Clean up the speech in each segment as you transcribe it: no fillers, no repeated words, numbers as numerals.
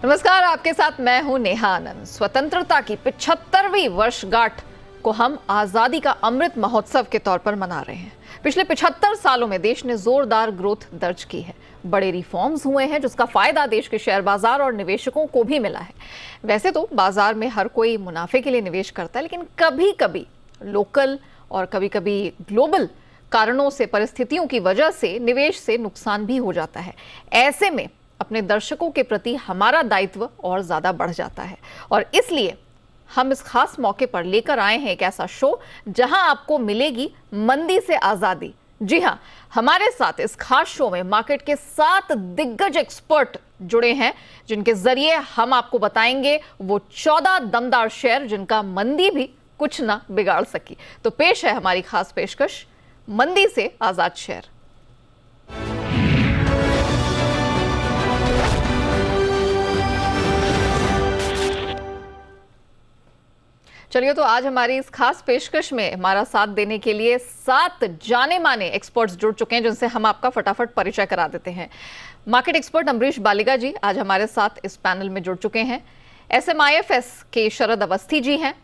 नमस्कार, आपके साथ मैं हूं नेहा आनंद। स्वतंत्रता की 75वीं वर्षगांठ को हम आजादी का अमृत महोत्सव के तौर पर मना रहे हैं। पिछले 75 सालों में देश ने जोरदार ग्रोथ दर्ज की है। बड़े रिफॉर्म्स हुए हैं जिसका फायदा देश के शेयर बाजार और निवेशकों को भी मिला है। वैसे तो बाजार में हर कोई मुनाफे के लिए निवेश करता है, लेकिन कभी कभी लोकल और कभी कभी ग्लोबल कारणों से, परिस्थितियों की वजह से निवेश से नुकसान भी हो जाता है। ऐसे में अपने दर्शकों के प्रति हमारा दायित्व और ज्यादा बढ़ जाता है और इसलिए हम इस खास मौके पर लेकर आए हैं एक ऐसा शो जहां आपको मिलेगी मंदी से आजादी। जी हां, हमारे साथ इस खास शो में मार्केट के 7 दिग्गज एक्सपर्ट जुड़े हैं, जिनके जरिए हम आपको बताएंगे वो 14 दमदार शेयर जिनका मंदी भी कुछ ना बिगाड़ सकी। तो पेश है हमारी खास पेशकश, मंदी से आजाद शेयर। चलिए, तो आज हमारी इस खास पेशकश में हमारा साथ देने के लिए 7 जाने माने एक्सपर्ट्स जुड़ चुके हैं, जिनसे हम आपका फटाफट परिचय करा देते हैं। मार्केट एक्सपर्ट अमरीश बालिगा जी आज हमारे साथ इस पैनल में जुड़ चुके हैं। SMIFS के शरद अवस्थी जी हैं।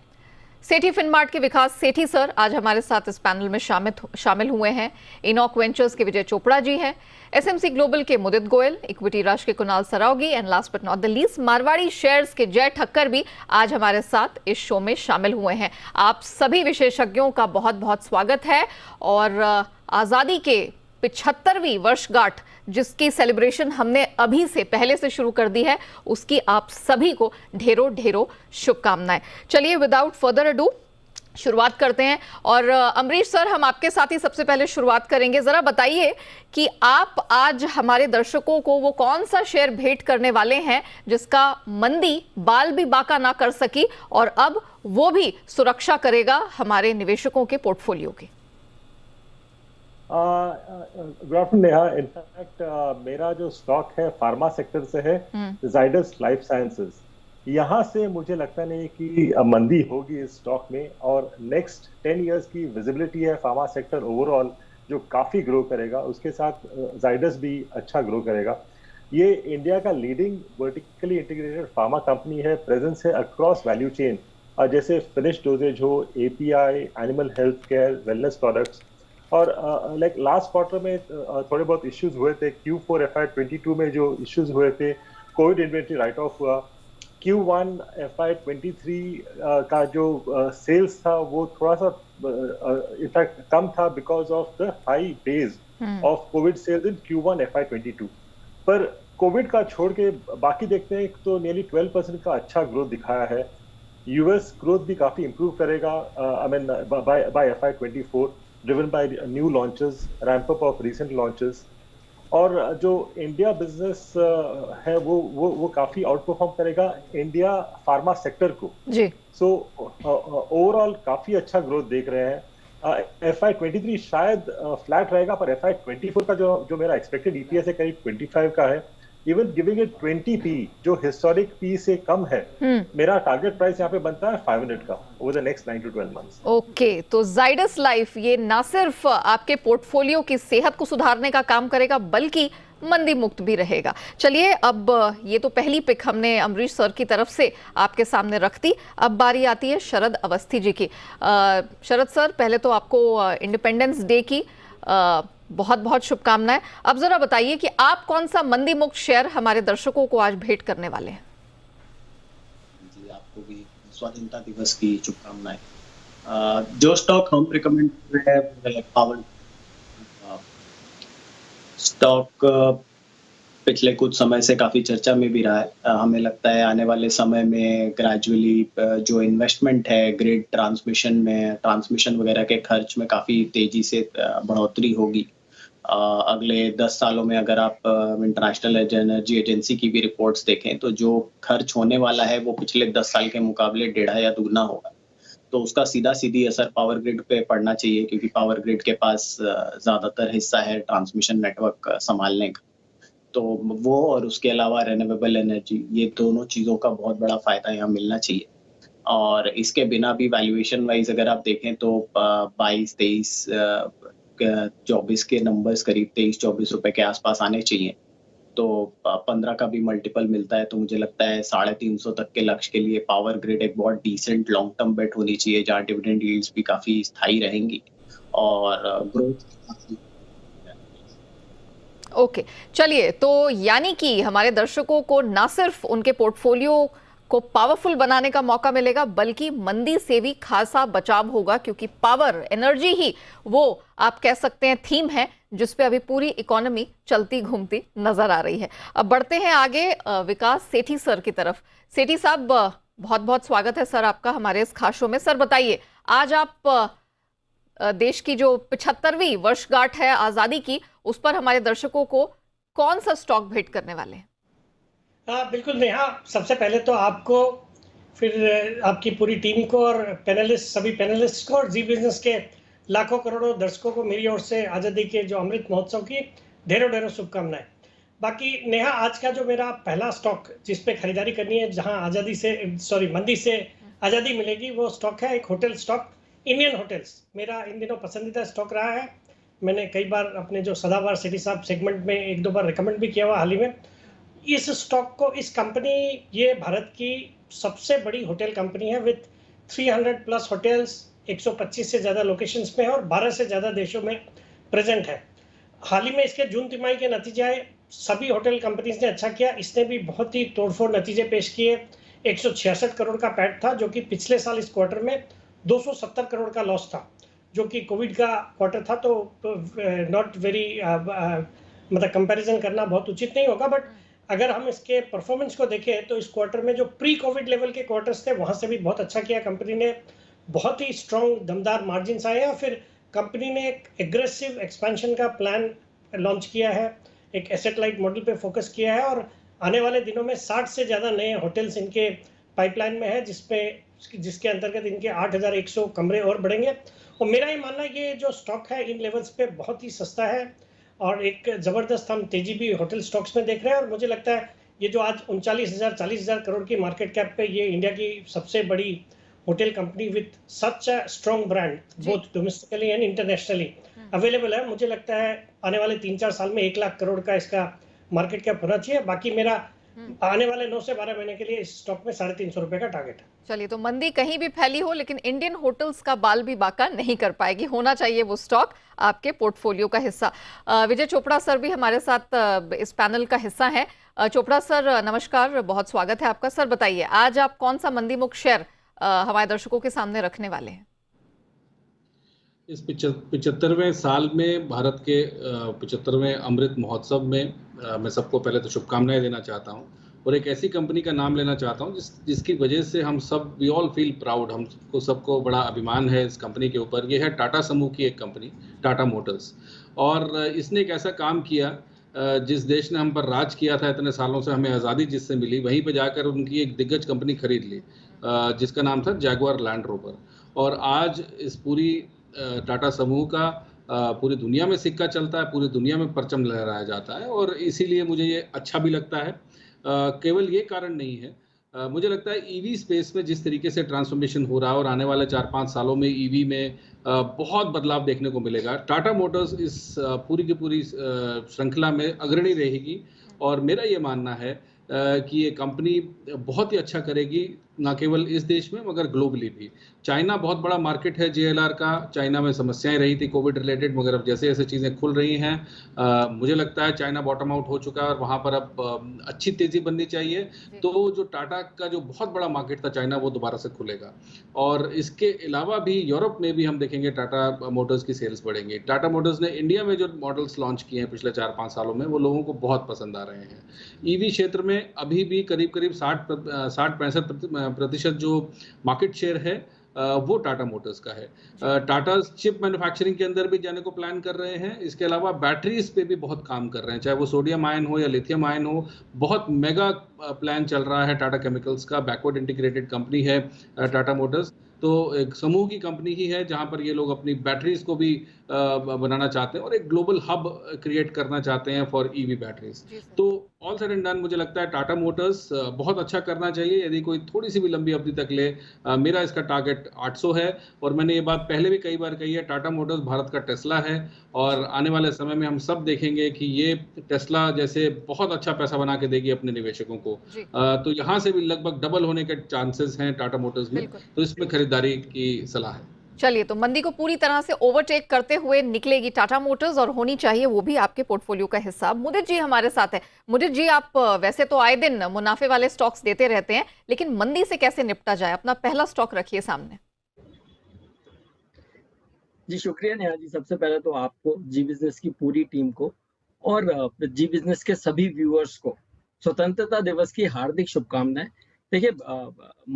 सेठी फिनमार्ट के विकास सेठी सर आज हमारे साथ इस पैनल में शामिल हुए हैं। इनॉक वेंचर्स के विजय चोपड़ा जी हैं। SMC ग्लोबल के मुदित गोयल, इक्विटी राज के Kunal Saraogi and last but not the least Marwari shares के जय ठक्कर भी आज हमारे साथ इस शो में शामिल हुए हैं। आप सभी विशेषज्ञों का बहुत बहुत स्वागत है। और आज़ादी के 75वीं वर्षगांठ जिसकी सेलिब्रेशन हमने अभी से पहले से शुरू कर दी है, उसकी आप सभी को ढेरों ढेरों शुभकामनाएं। चलिए, विदाउट फर्दर अडू शुरुआत करते हैं। और अमरीश सर, हम आपके साथ ही सबसे पहले शुरुआत करेंगे। जरा बताइए कि आप आज हमारे दर्शकों को वो कौन सा शेयर भेंट करने वाले हैं जिसका मंदी बाल भी बाका ना कर सकी और अब वो भी सुरक्षा करेगा हमारे निवेशकों के पोर्टफोलियो की। Good afternoon Neha. इनफैक्ट मेरा जो स्टॉक है फार्मा सेक्टर से है, जाइडस लाइफ साइंसेस। यहाँ से मुझे लगता नहीं कि मंदी होगी इस स्टॉक में, और नेक्स्ट 10 इयर्स की विजिबिलिटी है फार्मा सेक्टर ओवरऑल जो काफी ग्रो करेगा। उसके साथ जाइडस भी अच्छा ग्रो करेगा। ये इंडिया का leading vertically integrated pharma company है, प्रेजेंस है अक्रॉस वैल्यू चेन, जैसे फिनिश डोजेज हो, API, animal health care, wellness products. और लाइक लास्ट क्वार्टर में थोड़े बहुत इश्यूज हुए थे। Q4 FY22 में जो इश्यूज हुए थे, कोविड इन्वेंट्री राइट ऑफ हुआ। Q1 FY23 का जो सेल्स था वो थोड़ा सा इनफैक्ट कम था because of the high base of covid sales in Q1 FY22। पर कोविड का छोड़ के बाकी देखते हैं तो नियरली 12% का अच्छा ग्रोथ दिखाया है। US ग्रोथ भी काफी इंप्रूव करेगा bye FY24, driven by new launches, ramp up of recent launches। और जो इंडिया बिजनेस है वो काफी आउट परफॉर्म करेगा इंडिया फार्मा सेक्टर को जी। सो ओवरऑल काफी अच्छा ग्रोथ देख रहे हैं। FY23 शायद फ्लैट रहेगा, पर FY24 का जो मेरा एक्सपेक्टेड EPS है करीब 25 का है। इवन गिविंग इट 20p जो हिस्टोरिक P से कम है, मेरा टारगेट प्राइस यहाँ पे बनता है 500 का over the next 9 to 12 months. Okay, तो जाइडस लाइफ ये ना सिर्फ आपके पोर्टफोलियो की सेहत को सुधारने का काम करेगा बल्कि मंदी मुक्त भी रहेगा। चलिए, अब ये तो पहली पिक हमने अमरीश सर की तरफ से आपके सामने रख दी। अब बारी आती है शरद अवस्थी जी की। शरद सर, पहले तो आपको इंडिपेंडेंस डे की बहुत बहुत शुभकामनाएं। अब जरा बताइए कि आप कौन सा मंदी मुक्त शेयर हमारे दर्शकों को आज भेंट करने वाले हैं। जी, आपको भी स्वतंत्रता दिवस की शुभकामनाएं। जो स्टॉक हम रिकमेंड कर रहे हैं पावर स्टॉक पिछले कुछ समय से काफी चर्चा में भी रहा है। हमें लगता है आने वाले समय में ग्रेजुअली जो इन्वेस्टमेंट है ग्रिड ट्रांसमिशन वगैरह के खर्च में काफी तेजी से बढ़ोतरी होगी। अगले 10 सालों में अगर आप इंटरनेशनल एनर्जी एजेंसी की भी रिपोर्ट्स देखें तो जो खर्च होने वाला है वो पिछले 10 साल के मुकाबले 1.5 या दुगना होगा। तो उसका सीधी असर पावर ग्रिड पे पड़ना चाहिए, क्योंकि पावर ग्रिड के पास ज्यादातर हिस्सा है ट्रांसमिशन नेटवर्क संभालने का। तो वो और उसके अलावा रिन्यूएबल एनर्जी, ये दोनों चीज़ों का बहुत बड़ा फायदा यहाँ मिलना चाहिए। और इसके बिना भी वैल्यूएशन वाइज अगर आप देखें तो 22-23-24 के नंबर्स करीब 23-24 रुपए के आसपास आने चाहिए। तो 15 का भी मल्टीपल मिलता है, तो मुझे लगता है 350 तक के लक्ष्य के लिए पावर ग्रिड एक बहुत डिसेंट लॉन्ग टर्म बेट होनी चाहिए, जहाँ डिविडेंड यील्ड्स भी काफी स्थायी रहेंगी और ग्रोथ। ओके, चलिए तो यानी कि हमारे दर्शकों को ना सिर्फ उनके पोर्टफोलियो को पावरफुल बनाने का मौका मिलेगा, बल्कि मंदी से भी खासा बचाव होगा, क्योंकि पावर एनर्जी ही वो आप कह सकते हैं थीम है जिसपे अभी पूरी इकोनॉमी चलती घूमती नजर आ रही है। अब बढ़ते हैं आगे विकास सेठी सर की तरफ। सेठी साहब, बहुत बहुत स्वागत है सर आपका हमारे इस खास शो में। सर बताइए, आज आप देश की जो 75वीं वर्षगांठ है आजादी की, उस पर हमारे दर्शकों को कौन सा स्टॉक भेंट करने वाले हैं? बिल्कुल नेहा, सबसे पहले तो आपको, फिर आपकी पूरी टीम को और पैनलिस्ट, सभी पैनलिस्ट को और जी बिजनेस के लाखों करोड़ों दर्शकों को मेरी ओर से आज़ादी के जो अमृत महोत्सव की ढेरों ढेरों शुभकामनाएं। बाकी नेहा, आज का जो मेरा पहला स्टॉक जिस पे खरीदारी करनी है, जहां मंदी से आज़ादी मिलेगी, वो स्टॉक है एक होटल स्टॉक, इंडियन होटल्स। मेरा इन दिनों पसंदीदा स्टॉक रहा है। मैंने कई बार अपने जो सदाबहार सेठी साहब सेगमेंट में 1-2 बार रिकमेंड भी किया हुआ हाल ही में। इस स्टॉक को, इस कंपनी, ये भारत की सबसे बड़ी होटल कंपनी है विथ 300 प्लस होटल्स, 125 से ज़्यादा लोकेशंस में है और 12 से ज़्यादा देशों में प्रेजेंट है। हाल ही में इसके जून तिमाही के नतीजे आए, सभी होटल कंपनीज ने अच्छा किया। इसने भी बहुत ही तोड़फोड़ नतीजे पेश किए। 166 करोड़ का पैट था, जो कि पिछले साल इस क्वार्टर में 270 करोड़ का लॉस था, जो कि कोविड का क्वार्टर था, तो नॉट वेरी मतलब कंपैरिजन करना बहुत उचित नहीं होगा। बट अगर हम इसके परफॉर्मेंस को देखें तो इस क्वार्टर में जो प्री कोविड लेवल के क्वार्टर्स थे, वहां से भी बहुत अच्छा किया कंपनी ने। बहुत ही स्ट्रॉन्ग दमदार मार्जिन आए हैं। फिर कंपनी ने एक एग्रेसिव एक्सपेंशन का प्लान लॉन्च किया है, एक एसेट लाइट मॉडल पे फोकस किया है और आने वाले दिनों में 60 से ज़्यादा नए होटल्स इनके पाइपलाइन में है, जिसके अंतर्गत इनके 8,100 कमरे और बढ़ेंगे। और मेरा ये मानना है ये जो स्टॉक है इन लेवल्स पे बहुत ही सस्ता है और एक ज़बरदस्त हम तेजी भी होटल स्टॉक्स में देख रहे हैं। और मुझे लगता है ये जो आज 39,000-40,000 करोड़ की मार्केट कैप पे ये इंडिया की सबसे बड़ी hotel company with such a strong brand both domestically and internationally available है, मुझे लगता है आने वाले 3-4 साल में 1 लाख करोड़ का इसका मार्केट कैप होना चाहिए। बाकी मेरा आने वाले 9 से 12 महीने के लिए इस स्टॉक में 350 रुपए का टारगेट है। चलिए, तो मंदी कहीं भी फैली हो, लेकिन इंडियन होटल्स का बाल भी बाका नहीं कर पाएगी। होना चाहिए वो स्टॉक आपके पोर्टफोलियो का हिस्सा। विजय चोपड़ा सर भी हमारे साथ इस पैनल का हिस्सा है। चोपड़ा सर नमस्कार, बहुत स्वागत है आपका। सर बताइए, आज आप कौन सा मंदी मुक्त शेयर हमारे दर्शकों के सामने रखने वाले हैं? इस 75वें साल में भारत के 75वें अमृत महोत्सव में मैं सबको पहले तो शुभकामनाएं देना चाहता हूं और एक ऐसी कंपनी का नाम लेना चाहता हूं जिसकी वजह से हम सब, वी ऑल फील प्राउड, हमको सबको बड़ा अभिमान है इस कंपनी के ऊपर। ये है टाटा समूह की एक कंपनी, टाटा मोटर्स। और इसने एक ऐसा काम किया, जिस देश ने हम पर राज किया था इतने सालों से, हमें आज़ादी जिससे मिली, वहीं पे जाकर उनकी एक दिग्गज कंपनी खरीद ली, जिसका नाम था जैगुआर लैंड रोवर। और आज इस पूरी टाटा समूह का पूरी दुनिया में सिक्का चलता है, पूरी दुनिया में परचम लहराया जाता है और इसीलिए मुझे ये अच्छा भी लगता है। केवल ये कारण नहीं है, मुझे लगता है ईवी स्पेस में जिस तरीके से ट्रांसफॉर्मेशन हो रहा है और आने वाले 4-5 सालों में ईवी में बहुत बदलाव देखने को मिलेगा। टाटा मोटर्स इस पूरी की पूरी श्रृंखला में अग्रणी रहेगी और मेरा ये मानना है कि ये कंपनी बहुत ही अच्छा करेगी, ना केवल इस देश में मगर ग्लोबली भी। चाइना बहुत बड़ा मार्केट है जेएलआर का। चाइना में समस्याएं रही थी कोविड रिलेटेड, मगर अब जैसे जैसे चीज़ें खुल रही हैं, मुझे लगता है चाइना बॉटम आउट हो चुका है और वहाँ पर अब अच्छी तेज़ी बननी चाहिए। तो जो टाटा का जो बहुत बड़ा मार्केट था चाइना, वो दोबारा से खुलेगा। और इसके अलावा भी यूरोप में भी हम देखेंगे टाटा मोटर्स की सेल्स बढ़ेंगी। टाटा मोटर्स ने इंडिया में जो मॉडल्स लॉन्च किए हैं पिछले 4-5 सालों में, वो लोगों को बहुत पसंद आ रहे हैं। ईवी क्षेत्र में अभी भी करीब 60-65% जो मार्केट शेयर है वो टाटा मोटर्स का है। टाटा चिप मैन्युफैक्चरिंग के अंदर भी जाने को प्लान कर रहे हैं। इसके अलावा बैटरीज पे भी बहुत काम कर रहे हैं, चाहे वो सोडियम आयन हो या लिथियम आयन हो। बहुत मेगा प्लान चल रहा है टाटा केमिकल्स का। बैकवर्ड इंटीग्रेटेड कंपनी है टाटा मोटर्स, तो एक समूह की कंपनी ही है जहां पर ये लोग अपनी बैटरीज को भी बनाना चाहते हैं और एक ग्लोबल हब क्रिएट करना चाहते हैं फॉर ईवी बैटरीज। तो ऑल सेड एंड डन मुझे लगता है टाटा मोटर्स बहुत अच्छा करना चाहिए यदि कोई थोड़ी सी भी लंबी अवधि तक ले। मेरा इसका टारगेट 800 है और मैंने ये बात पहले भी कई बार कही है, टाटा मोटर्स भारत का टेस्ला है और आने वाले समय में हम सब देखेंगे कि ये टेस्ला जैसे बहुत अच्छा पैसा बना के देगी अपने निवेशकों को। तो यहाँ से भी लगभग डबल होने के चांसेस हैं टाटा मोटर्स में, तो इसमें खरीदारी की सलाह है। चलिए, तो मंदी को पूरी तरह से ओवरटेक करते हुए निकलेगी टाटा मोटर्स और होनी चाहिए वो भी आपके पोर्टफोलियो का हिस्सा। मुदित जी हमारे साथ है। मुदित जी, आप वैसे तो आए दिन मुनाफे वाले स्टॉक्स देते रहते हैं, लेकिन मंदी से कैसे निपटा जाए? अपना पहला स्टॉक रखिए सामने। जी शुक्रिया नेहा जी। सबसे पहले तो आपको, जी बिजनेस की पूरी टीम को और जी बिजनेस के सभी व्यूअर्स को स्वतंत्रता दिवस की हार्दिक शुभकामनाएं। देखिए,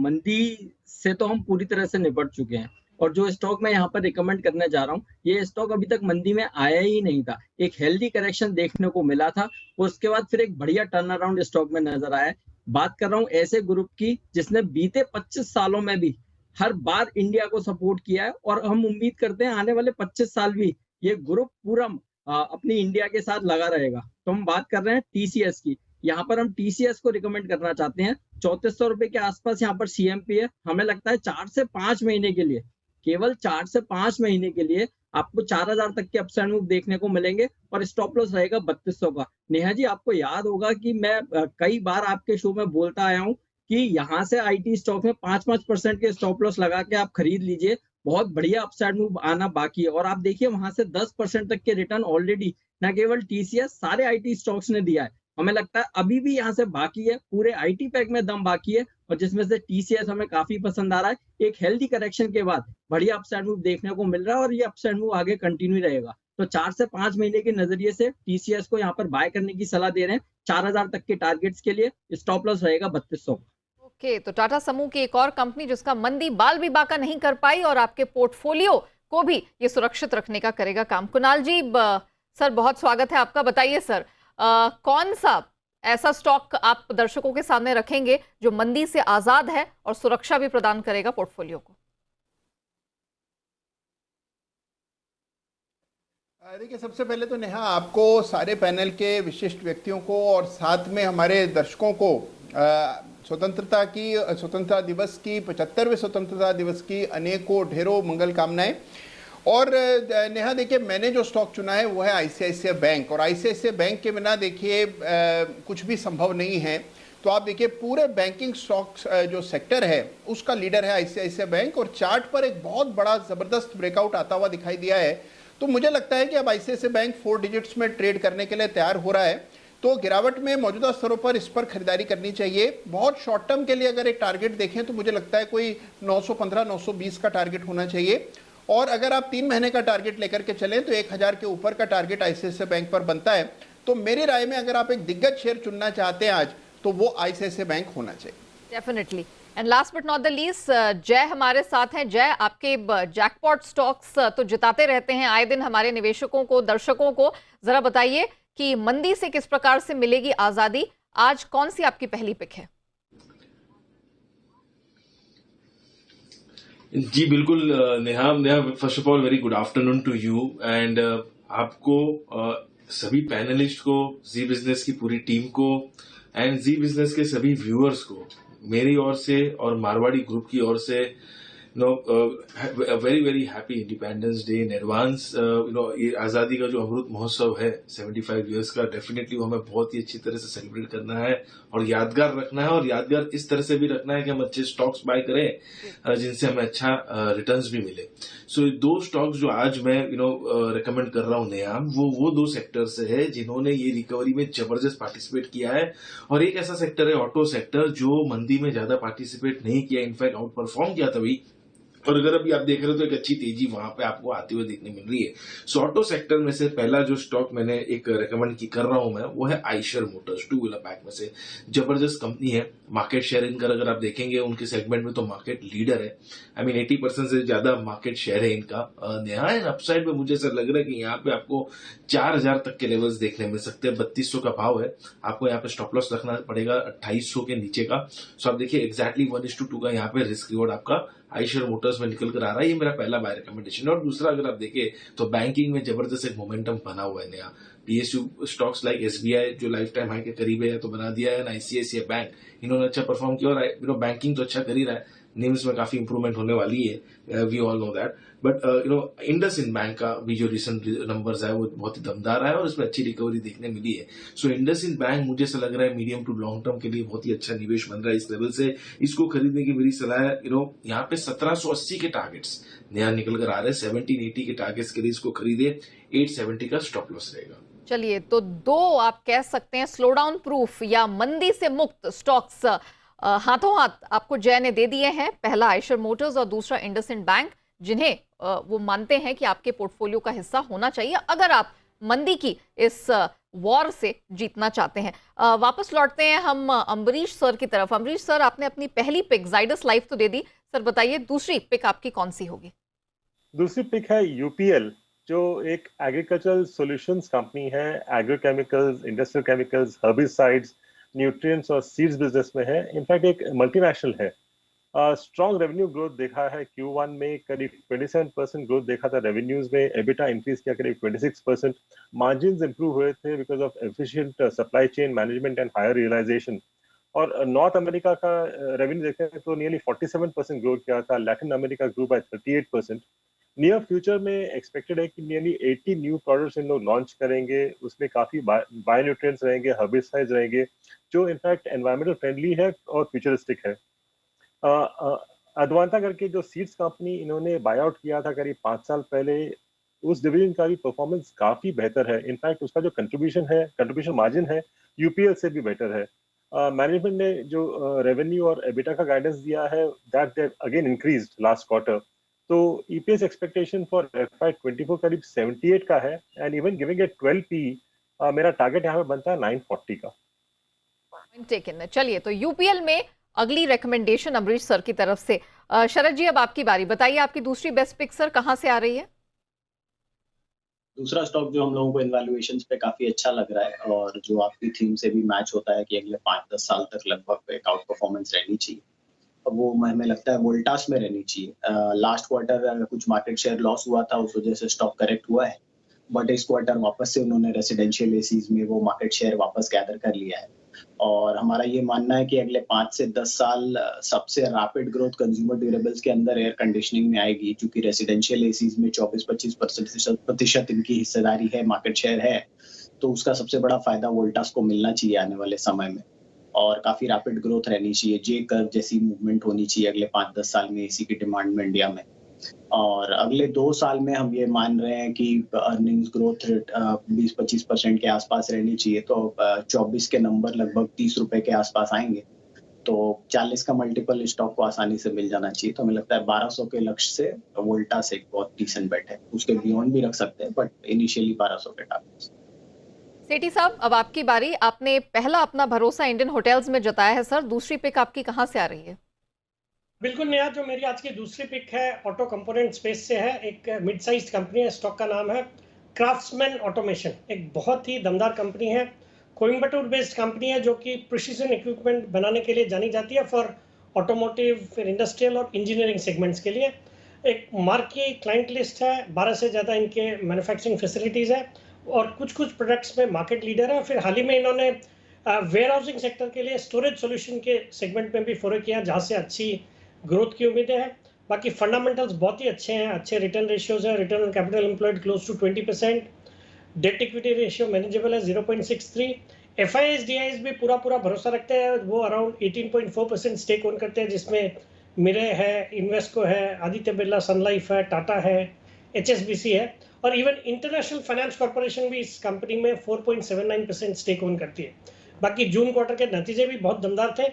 मंदी से तो हम पूरी तरह से निपट चुके हैं और जो स्टॉक मैं यहाँ पर रिकमेंड करने जा रहा हूँ, ये स्टॉक अभी तक मंदी में आया ही नहीं था। एक हेल्दी करेक्शन देखने को मिला था, उसके बाद फिर एक बढ़िया टर्न अराउंड स्टॉक में नजर आया। बात कर रहा हूँ ऐसे ग्रुप की जिसने बीते 25 सालों में भी हर बार इंडिया को सपोर्ट किया है और हम उम्मीद करते हैं आने वाले 25 साल भी ये ग्रुप पूरा अपनी इंडिया के साथ लगा रहेगा। तो हम बात कर रहे हैं टीसीएस की। यहाँ पर हम टीसीएस को रिकमेंड करना चाहते हैं। 3400 रुपए के आसपास यहाँ पर सीएमपी है। हमें लगता है 4 से 5 महीने के लिए, केवल 4 से 5 महीने के लिए आपको 4000 तक के अपसाइड मूव देखने को मिलेंगे और स्टॉप लॉस रहेगा 3200 का। नेहा जी, आपको याद होगा कि मैं कई बार आपके शो में बोलता आया हूं कि यहाँ से आईटी स्टॉक में 5% के स्टॉप लॉस लगा के आप खरीद लीजिए, बहुत बढ़िया अपसाइड मूव आना बाकी है। और आप देखिए वहां से 10% तक के रिटर्न ऑलरेडी न केवल टीसीएस, सारे आईटी स्टॉक्स ने दिया है। हमें लगता है अभी भी यहाँ से बाकी है, पूरे आईटी पैक में दम बाकी है और जिसमें से टीसीएस हमें काफी पसंद आ रहा है। एक हेल्दी करेक्शन के बाद बढ़िया अपसाइड मूव देखने को मिल रहा है और ये अपसाइड मूव आगे कंटिन्यू रहेगा। तो 4 से 5 महीने के नजरिए से टीसीएस को यहाँ पर बाय करने की सलाह दे रहे हैं 4000 तक के टारगेट्स के लिए। स्टॉप लॉस रहेगा 3200। ओके, तो टाटा समूह की एक और कंपनी जिसका मंदी बाल भी बाका नहीं कर पाई और आपके पोर्टफोलियो को भी ये सुरक्षित रखने का करेगा काम। कुणाल जी सर, बहुत स्वागत है आपका। बताइए सर, कौन सा ऐसा स्टॉक आप दर्शकों के सामने रखेंगे जो मंदी से आजाद है और सुरक्षा भी प्रदान करेगा पोर्टफोलियो को? देखिए, सबसे पहले तो नेहा, आपको सारे पैनल के विशिष्ट व्यक्तियों को और साथ में हमारे दर्शकों को स्वतंत्रता दिवस की 75वें स्वतंत्रता दिवस की अनेकों ढेरों मंगल कामनाएं। और नेहा देखिए, मैंने जो स्टॉक चुना है वो है आईसीआईसीआई बैंक और आईसीआईसीआई बैंक के बिना देखिए कुछ भी संभव नहीं है। तो आप देखिए पूरे बैंकिंग स्टॉक्स जो सेक्टर है उसका लीडर है आईसीआईसीआई बैंक और चार्ट पर एक बहुत बड़ा जबरदस्त ब्रेकआउट आता हुआ दिखाई दिया है। तो मुझे लगता है कि अब आईसीआईसीआई बैंक 4 डिजिट्स में ट्रेड करने के लिए तैयार हो रहा है। तो गिरावट में मौजूदा स्तरों पर इस पर खरीदारी करनी चाहिए। बहुत शॉर्ट टर्म के लिए अगर एक टारगेट देखें तो मुझे लगता है कोई 915-920 का टारगेट होना चाहिए। और अगर आप 3 महीने का टारगेट लेकर के चलें तो 1000 के ऊपर का टारगेट आईसीआईसीआई बैंक पर बनता है। तो मेरी राय में अगर आप एक दिग्गज शेयर चुनना चाहते हैं आज, तो वो आईसीआईसीआई बैंक होना चाहिए। Definitely. And last but not the least, जय हमारे साथ हैं। जय, आपके जैकपॉट स्टॉक्स तो जिताते रहते हैं आए दिन हमारे निवेशकों को, दर्शकों को। जरा बताइए कि मंदी से किस प्रकार से मिलेगी आजादी। आज कौन सी आपकी पहली पिक है? जी बिल्कुल Neha, first of all very good afternoon to you and आपको सभी पैनलिस्ट को, जी बिजनेस की पूरी टीम को एंड जी बिजनेस के सभी व्यूअर्स को मेरी ओर से और मारवाड़ी ग्रुप की ओर से very very happy independence day in advance. ये आजादी का जो अमृत महोत्सव है 75 इयर्स का, डेफिनेटली हमें बहुत ही अच्छी तरह से सेलिब्रेट करना है और यादगार रखना है और यादगार इस तरह से भी रखना है कि हम अच्छे स्टॉक्स बाय करें जिनसे हमें अच्छा रिटर्न्स भी मिले। सो 2 स्टॉक्स जो आज मैं रिकमेंड कर रहा हूं नेहा, वो 2 सेक्टर से है जिन्होंने ये रिकवरी में जबरदस्त पार्टिसिपेट किया है। और एक ऐसा सेक्टर है ऑटो सेक्टर जो मंदी में ज्यादा पार्टिसिपेट नहीं किया, इनफैक्ट आउट परफॉर्म किया तभी। और अगर अभी आप देख रहे हो तो एक अच्छी तेजी वहां पे आपको आते हुए देखने मिल रही है। सो ऑटो सेक्टर में से पहला जो स्टॉक मैंने एक रेकमेंड कर रहा हूं मैं, वो है आइशर मोटर्स। 2 व्हीलर पैक में से जबरदस्त कंपनी है। मार्केट शेयर इनका अगर आप देखेंगे उनके सेगमेंट में तो मार्केट लीडर है। 80% से ज्यादा मार्केट शेयर है इनका। नया एंड अपसाइड में मुझे ऐसा लग रहा है कि यहाँ पे आपको 4000 तक के लेवल्स देखने मिल सकते हैं। 3200 का भाव है। आपको यहाँ पे स्टॉप लॉस रखना पड़ेगा 2800 के नीचे का। सो आप देखिए एक्जैक्टली 1:2 का यहाँ पे रिस्क रिवॉर्ड आपका आइशर मोटर्स में निकल कर आ रहा है, ये मेरा पहला बाय रिकमेंडेशन है। और दूसरा अगर आप देखें तो बैंकिंग में जबरदस्त एक मोमेंटम बना हुआ है नया। PSU स्टॉक्स लाइक SBI जो लाइफ टाइम हाई के करीब है तो बना दिया है, ICICI बैंक इन्होंने अच्छा परफॉर्म किया, और बैंकिंग तो अच्छा कर ही रहा है, निम्स में काफी इंप्रूवमेंट होने वाली है, we all know that. But IndusInd bank का भी जो रिसेंट नंबर्स है वो बहुत ही दमदार है और इसमें अच्छी रिकवरी देखने मिली है। सो इंडसइंड बैंक मुझे ऐसा लग रहा है मीडियम टू लॉन्ग टर्म के लिए बहुत ही अच्छा निवेश बन रहा है इस लेवल से। इसको खरीदने की मेरी सलाह है, यहाँ पे 1780 के टारगेट्स नया निकल कर आ रहे हैं, 1780 के टारगेट्स के लिए इसको खरीदे, 870 का स्टॉप लॉस रहेगा। चलिए, तो दो आप कह सकते हैं स्लो डाउन प्रूफ या मंदी से मुक्त स्टॉक्स हाथों हाथ आपको जय ने दे दिए हैं। पहला आइशर मोटर्स और दूसरा इंडसइंड बैंक, जिन्हें वो मानते हैं कि आपके पोर्टफोलियो का हिस्सा होना चाहिए अगर आप मंदी की इस वॉर से जीतना चाहते हैं। वापस लौटते हैं हम अम्बरीश सर की तरफ। अम्बरीश सर, आपने अपनी पहली पिक जाइडस लाइफ तो दे दी, सर बताइए दूसरी पिक आपकी कौन सी होगी? दूसरी पिक है UPL, जो एक एग्रीकल्चरल सॉल्यूशंस कंपनी है, agrochemicals, industrial chemicals, herbicides, nutrients और सीड्स बिजनेस में है। इनफैक्ट एक मल्टीनेशनल है। स्ट्रॉन्ग रेवेन्यू ग्रोथ देखा है, Q1 में करीब 27% ग्रोथ देखा था रेवेन्यूज में, एबिटा इंक्रीज किया करीब 26%, मार्जिन्स इंप्रूव हुए थे because of efficient supply chain management and higher realisation. और नॉर्थ अमेरिका का रेवेन्यू देखें तो नियरली 47% ग्रोथ किया था, Latin America grow by 38%। Near future में एक्सपेक्टेड है कि नियरली 80 न्यू प्रोडक्ट्स इन लोग लॉन्च करेंगे, उसमें काफी बायोन्यूट्रिएंट्स रहेंगे, हर्बिसाइड्स रहेंगे, जो इनफैक्ट एनवायरमेंटल फ्रेंडली है और फ्यूचरिस्टिक है। अद्वांता करके जो सीड्स कंपनी इन्होंने बाय आउट किया था करीब 5 साल पहले, उस डिवीजन का भी परफॉर्मेंस काफी बेहतर है। इनफैक्ट उसका जो कंट्रीब्यूशन मार्जिन है UPL से भी बेटर है। मैनेजमेंट ने जो रेवेन्यू और एबिटा का गाइडेंस दिया है, that they again increased last quarter. तो EPS एक्सपेक्टेशन फॉर FY24 करीब 78 का है, and even giving it 12 PE, मेरा टारगेट यहाँ पे बनता है 940 का। चलिए, तो UPL में अगली रिकमेंडेशन अमरीश सर की तरफ से। शरद जी, अब आपकी बारी, बताइए आपकी दूसरी बेस्ट पिक सर कहां से आ रही है? दूसरा स्टॉक जो हम लोगों को इवैल्यूएशंस पे काफी अच्छा लग रहा है और जो आपकी थीम से भी मैच होता है कि अगले 5-10 साल तक लगभग एक आउट परफॉर्मेंस रहनी चाहिए, वो हमें लगता है वोल्टास में रहनी चाहिए। लास्ट क्वार्टर कुछ मार्केट शेयर लॉस हुआ था, उस वजह से स्टॉक करेक्ट हुआ है, बट इस क्वार्टर वापस से उन्होंने रेसिडेंशियल एसीज में वो मार्केट शेयर वापस गैदर कर लिया है। और हमारा ये मानना है कि अगले 5 से 10 साल सबसे रैपिड ग्रोथ कंज्यूमर ड्यूरेबल्स के अंदर एयर कंडीशनिंग में आएगी, क्योंकि रेसिडेंशियल एसीज में 24-25% इनकी हिस्सेदारी है, मार्केट शेयर है, तो उसका सबसे बड़ा फायदा वोल्टास को मिलना चाहिए आने वाले समय में। और काफी रैपिड ग्रोथ रहनी चाहिए, जे कर्व जैसी मूवमेंट होनी चाहिए अगले 5-10 साल में एसी की डिमांड में इंडिया में। और अगले 2 साल में हम ये मान रहे हैं कि अर्निंग्स ग्रोथ रेट 20-25% के आसपास रहनी चाहिए, तो 24 के नंबर लगभग 30 रुपए के आसपास आएंगे, तो 40 का मल्टीपल स्टॉक को आसानी से मिल जाना चाहिए। तो हमें लगता है 1200 के लक्ष्य से वोल्टास एक बहुत डिसेंट बेट है, उसके बियॉन्ड भी रख सकते हैं, बट इनिशियली 1200 के टारगेट। सेठी साहब, अब आपकी बारी। आपने पहला अपना भरोसा इंडियन होटल्स में जताया है सर, दूसरी पिक आपकी कहां से आ रही है? बिल्कुल नया, जो मेरी आज की दूसरी पिक है ऑटो कंपोनेंट स्पेस से है। एक मिड साइज कंपनी है, स्टॉक का नाम है क्राफ्ट्समैन ऑटोमेशन। एक बहुत ही दमदार कंपनी है, कोयम्बटूर बेस्ड कंपनी है, जो कि प्रिसीजन इक्विपमेंट बनाने के लिए जानी जाती है फॉर ऑटोमोटिव, फिर इंडस्ट्रियल और इंजीनियरिंग सेगमेंट्स के लिए। एक मार्की क्लाइंट लिस्ट है, 12 से ज़्यादा इनके मैन्युफैक्चरिंग फैसिलिटीज़ है और कुछ प्रोडक्ट्स में मार्केट लीडर है। फिर हाल ही में इन्होंने वेयर हाउसिंग सेक्टर के लिए स्टोरेज सॉल्यूशन के सेगमेंट में भी फोरे किया, जहाँ से अच्छी ग्रोथ की उम्मीदें हैं। बाकी फंडामेंटल्स बहुत ही अच्छे हैं, अच्छे रिटर्न रेशियोज है, return on capital employed close to 20%, debt equity ratio manageable है 0.63। FIS DIS भी पूरा भरोसा रखते हैं, वो अराउंड 18.4% स्टेक ओन करते हैं, जिसमें मिरे है, इन्वेस्को है, आदित्य बिरला सन लाइफ है, टाटा है, HSBC है और इवन इंटरनेशनल फाइनेंस कॉर्पोरेशन भी इस कंपनी में 4.79% स्टेक ओन करती है। बाकी जून क्वार्टर के नतीजे भी बहुत दमदार थे।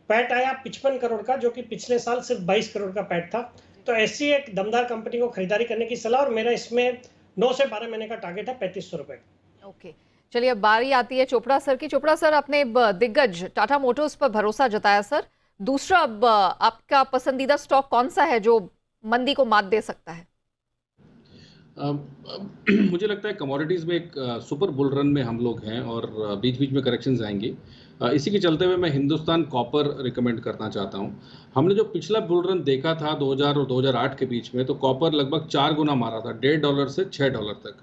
पैट आया 55 करोड़ का, जो कि पिछले साल सिर्फ 22 करोड़ का पैट था। तो ऐसी एक दमदार कंपनी को खरीदारी करने की सलाह, और मेरा इसमें 9 से 12 महीने का टारगेट है 3500 रुपए। ओके, चलिए अब बारी आती है चोपड़ा सर की। चोपड़ा सर, अपने दिग्गज टाटा मोटर्स पर भरोसा जताया सर, दूसरा अब आपका पसंदीदा स्टॉक कौन सा है जो मंदी को मात दे सकता है? मुझे लगता है कमोडिटीज़ में एक सुपर बुल रन में हम लोग हैं और बीच बीच में करेक्शंस आएंगे। इसी के चलते हुए मैं हिंदुस्तान कॉपर रिकमेंड करना चाहता हूँ। हमने जो पिछला बुल रन देखा था 2000 और 2008 के बीच में, तो कॉपर लगभग 4 गुना मारा था, $1.5 से $6 तक।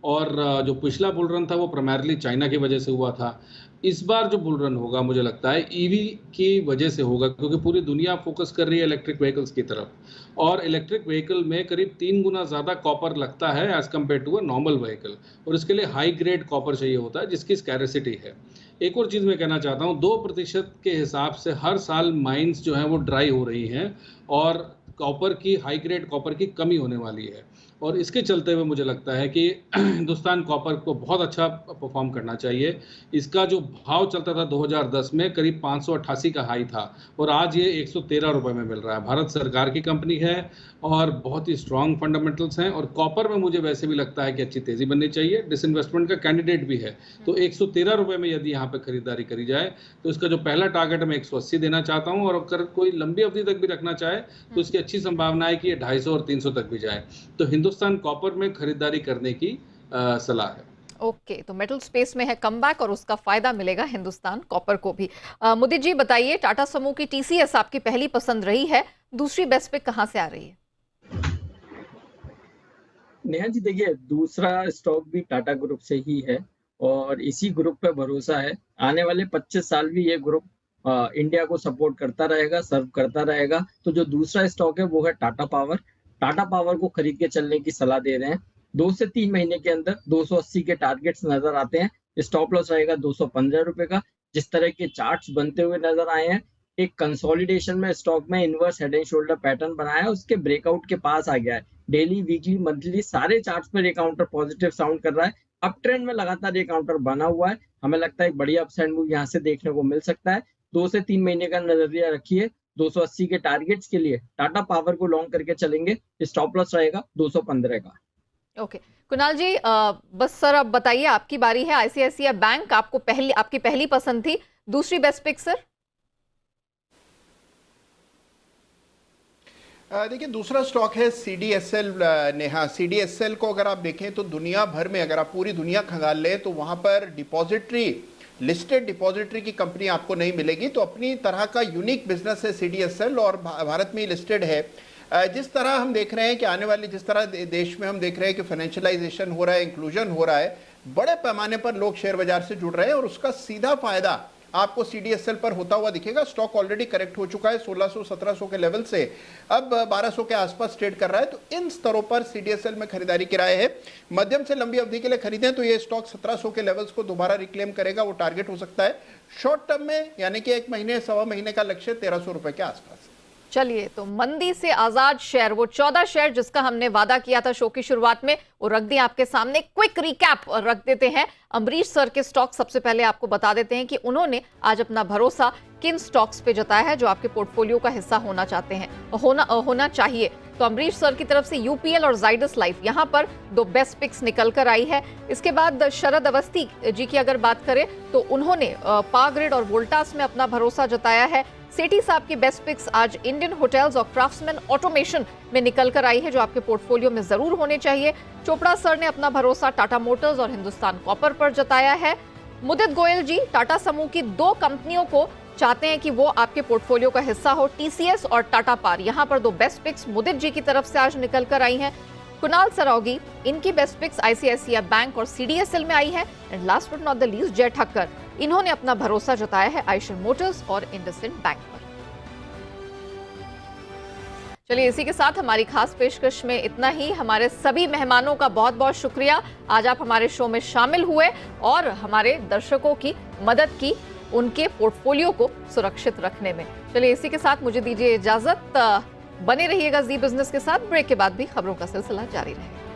और जो पिछला बुल रन था वो प्राइमरली चाइना की वजह से हुआ था। इस बार जो बुल रन होगा मुझे लगता है ईवी की वजह से होगा, क्योंकि पूरी दुनिया फोकस कर रही है इलेक्ट्रिक व्हीकल्स की तरफ, और इलेक्ट्रिक व्हीकल में करीब 3 गुना ज़्यादा कॉपर लगता है as compared to a normal vehicle, और इसके लिए हाई ग्रेड कॉपर चाहिए होता है जिसकी स्कैरेसिटी है। एक और चीज़ मैं कहना चाहता हूँ, 2% के हिसाब से हर साल माइंस जो हैं वो ड्राई हो रही हैं और कॉपर की, हाई ग्रेड कॉपर की कमी होने वाली है, और इसके चलते हुए मुझे लगता है कि हिंदुस्तान कॉपर को बहुत अच्छा परफॉर्म करना चाहिए। इसका जो भाव चलता था 2010 में करीब 588 का हाई था, और आज ये 113 रुपये में मिल रहा है। भारत सरकार की कंपनी है और बहुत ही स्ट्रॉन्ग फंडामेंटल्स हैं, और कॉपर में मुझे वैसे भी लगता है कि अच्छी तेज़ी बननी चाहिए, डिसइन्वेस्टमेंट का कैंडिडेट भी है। तो 113 रुपये में यदि यहाँ पर खरीदारी करी जाए तो इसका जो पहला टारगेट मैं 180 देना चाहता हूँ, और अगर कोई लंबी अवधि तक भी रखना चाहे तो इसकी अच्छी संभावना है कि ये 250 और 300 तक भी जाए। तो हिंदुस्तान कॉपर में खरीदारी करने की सलाह है। ओके, तो मेटल स्पेस में है कमबैक और उसका फायदा मिलेगा हिंदुस्तान कॉपर को भी। मुदित जी बताइए, टाटा समूह की टीसीएस आपकी पहली पसंद रही है, दूसरी बेस्ट पिक कहां से आ रही है? नेहा जी देखिए, दूसरा स्टॉक भी टाटा ग्रुप से ही है और इसी ग्रुप पे भरोसा है। आने वाले 25 साल भी ये ग्रुप इंडिया को सपोर्ट करता रहेगा, सर्व करता रहेगा। तो जो दूसरा स्टॉक है वो है टाटा पावर। टाटा पावर को खरीद के चलने की सलाह दे रहे हैं। 2 से 3 महीने के अंदर 280 के टारगेट्स नजर आते हैं। स्टॉप लॉस रहेगा 215 रुपए का। जिस तरह के चार्ट्स बनते हुए नजर आए हैं, एक कंसोलिडेशन में स्टॉक में inverse head and shoulder pattern बनाया है, उसके ब्रेकआउट के पास आ गया है। डेली, वीकली, मंथली सारे चार्ट्स पर ये काउंटर पॉजिटिव साउंड कर रहा है। अप ट्रेंड में लगातार ये काउंटर बना हुआ है। हमें लगता है एक बढ़िया अपसाइड मूव यहाँ से देखने को मिल सकता है। 2 से 3 महीने का नजरिया रखिए। 280 के टारगेट्स के लिए टाटा पावर को लॉन्ग करके चलेंगे। स्टॉप लॉस रहेगा 215 का। ओके, कुणाल जी बस सर अब बताइए, आपकी बारी है। आईसीआईसीआई बैंक आपकी पहली पसंद थी, दूसरी बेस्ट पिक सर? देखिए, दूसरा स्टॉक है सीडीएसएल। नेहा, सीडीएसएल को अगर आप देखें तो दुनिया भर में, अगर आप पूरी दुनिया खंगाल लें तो वहां पर लिस्टेड डिपॉजिटरी की कंपनी आपको नहीं मिलेगी। तो अपनी तरह का यूनिक बिजनेस है सीडीएसएल और भारत में लिस्टेड है। जिस तरह हम देख रहे हैं कि आने वाली, जिस तरह देश में हम देख रहे हैं कि फाइनेंशियलाइजेशन हो रहा है, इंक्लूजन हो रहा है, बड़े पैमाने पर लोग शेयर बाजार से जुड़ रहे हैं और उसका सीधा फायदा आपको सीडीएसएल पर होता हुआ दिखेगा। स्टॉक ऑलरेडी करेक्ट हो चुका है 1600-1700 के लेवल से, अब 1200 के आसपास ट्रेड कर रहा है। तो इन स्तरों पर सीडीएसएल में खरीदारी की राय है। मध्यम से लंबी अवधि के लिए खरीदें तो ये स्टॉक 1700 के लेवल्स को दोबारा रिक्लेम करेगा, वो टारगेट हो सकता है। शॉर्ट टर्म में यानी कि 1 महीने, 1.25 महीने का लक्ष्य 1300 रुपए के आसपास। चलिए, तो मंदी से आजाद शेयर, वो 14 शेयर जिसका हमने वादा किया था शो की शुरुआत में, वो रख दिए आपके सामने। क्विक रिकैप रख देते हैं। अमरीश सर के स्टॉक सबसे पहले आपको बता देते हैं कि उन्होंने आज अपना भरोसा किन स्टॉक्स पे जताया है जो आपके पोर्टफोलियो का हिस्सा होना चाहते हैं, होना चाहिए। तो अमरीश सर की तरफ से यूपीएल और जाइडस लाइफ, यहां पर 2 बेस्ट पिक्स निकल कर आई है। इसके बाद शरद अवस्थी जी की अगर बात करें तो उन्होंने पावर ग्रिड और वोल्टास में अपना भरोसा जताया है। सेठी साहब की बेस्ट पिक्स आज इंडियन होटल्स और क्राफ्ट्समैन ऑटोमेशन में निकल कर आई है जो आपके पोर्टफोलियो में जरूर होने चाहिए। चोपड़ा सर ने अपना भरोसा टाटा मोटर्स और हिंदुस्तान कॉपर पर जताया है। मुदित गोयल जी टाटा समूह की 2 कंपनियों को चाहते हैं कि वो आपके पोर्टफोलियो का हिस्सा हो, टीसीएस और टाटा पार। यहां पर 2 बेस्ट पिक्स मुदित जी की तरफ से आज निकल कर आई हैं। कुणाल सरावगी, इनकी बेस्ट पिक्स आईसीआईसीआई बैंक और सीडीएसएल में आई है। And last but not the least, जय ठक्कर, इन्होंने अपना भरोसा जताया है आइशर मोटर्स और इंडसइंड बैंक पर। चलिए, इसी के साथ हमारी खास पेशकश में इतना ही। हमारे सभी मेहमानों का बहुत बहुत शुक्रिया, आज आप हमारे शो में शामिल हुए और हमारे दर्शकों की मदद की उनके पोर्टफोलियो को सुरक्षित रखने में। चलिए, इसी के साथ मुझे दीजिए इजाजत। बने रहिएगा जी बिजनेस के साथ। ब्रेक के बाद भी खबरों का सिलसिला जारी रहेगा।